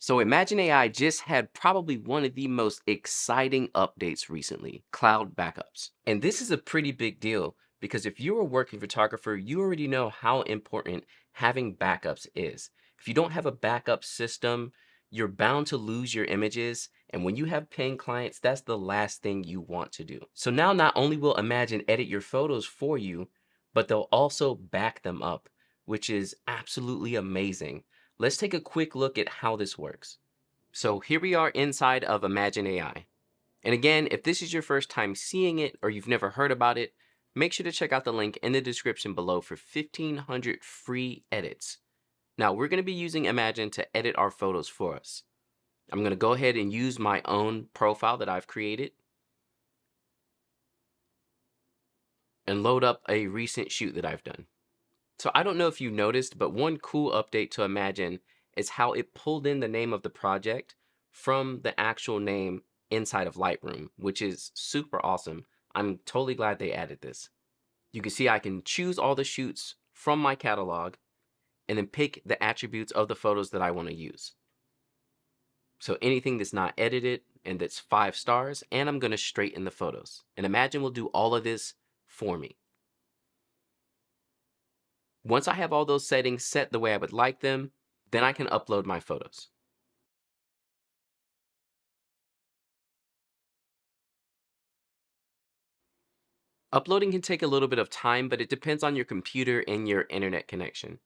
So Imagine AI just had probably one of the most exciting updates recently, cloud backups. And this is a pretty big deal because if you're a working photographer, you already know how important having backups is. If you don't have a backup system, you're bound to lose your images. And when you have paying clients, that's the last thing you want to do. So now not only will Imagine edit your photos for you, but they'll also back them up, which is absolutely amazing. Let's take a quick look at how this works. So here we are inside of Imagine AI. And again, if this is your first time seeing it or you've never heard about it, make sure to check out the link in the description below for 1,500 free edits. Now we're going to be using Imagine to edit our photos for us. I'm going to go ahead and use my own profile that I've created and load up a recent shoot that I've done. So I don't know if you noticed, but one cool update to Imagine is how it pulled in the name of the project from the actual name inside of Lightroom, which is super awesome. I'm totally glad they added this. You can see I can choose all the shoots from my catalog and then pick the attributes of the photos that I want to use. So anything that's not edited and that's 5 stars, and I'm going to straighten the photos. And Imagine will do all of this for me. Once I have all those settings set the way I would like them, then I can upload my photos. Uploading can take a little bit of time, but it depends on your computer and your internet connection.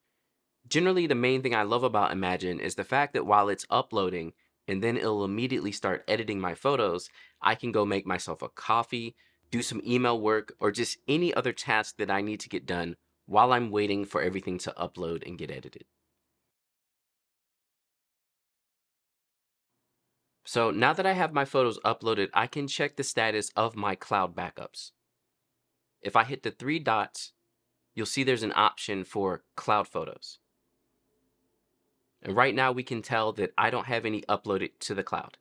Generally, the main thing I love about Imagine is the fact that while it's uploading and then it'll immediately start editing my photos, I can go make myself a coffee, do some email work, or just any other task that I need to get done while I'm waiting for everything to upload and get edited. So now that I have my photos uploaded, I can check the status of my cloud backups. If I hit the 3 dots, you'll see there's an option for cloud photos. And right now we can tell that I don't have any uploaded to the cloud.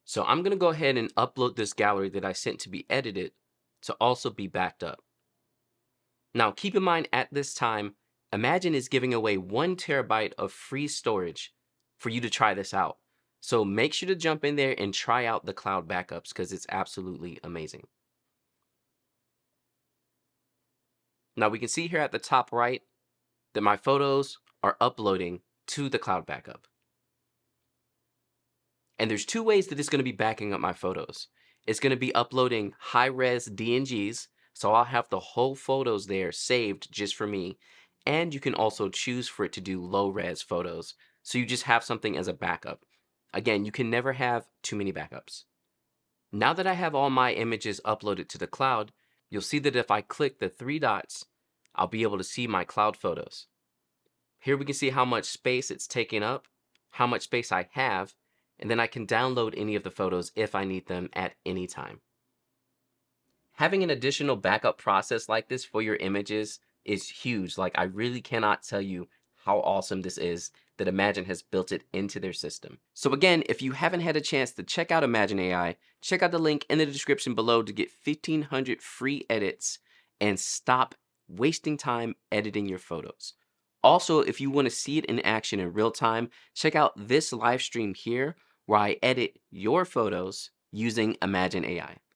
So I'm going to go ahead and upload this gallery that I sent to be edited to also be backed up. Now keep in mind at this time, Imagine is giving away 1 terabyte of free storage for you to try this out. So make sure to jump in there and try out the cloud backups because it's absolutely amazing. Now we can see here at the top right that my photos are uploading to the cloud backup. And there's 2 ways that it's going to be backing up my photos. It's going to be uploading high-res DNGs, so I'll have the whole photos there saved just for me. And you can also choose for it to do low-res photos, so you just have something as a backup. Again, you can never have too many backups. Now that I have all my images uploaded to the cloud, you'll see that if I click the 3 dots, I'll be able to see my cloud photos. Here we can see how much space it's taking up, how much space I have, and then I can download any of the photos if I need them at any time. Having an additional backup process like this for your images is huge. Like, I really cannot tell you how awesome this is that Imagine has built it into their system. So again, if you haven't had a chance to check out Imagine AI, check out the link in the description below to get 1,500 free edits and stop wasting time editing your photos. Also, if you want to see it in action in real time, check out this live stream here where I edit your photos using Imagine AI.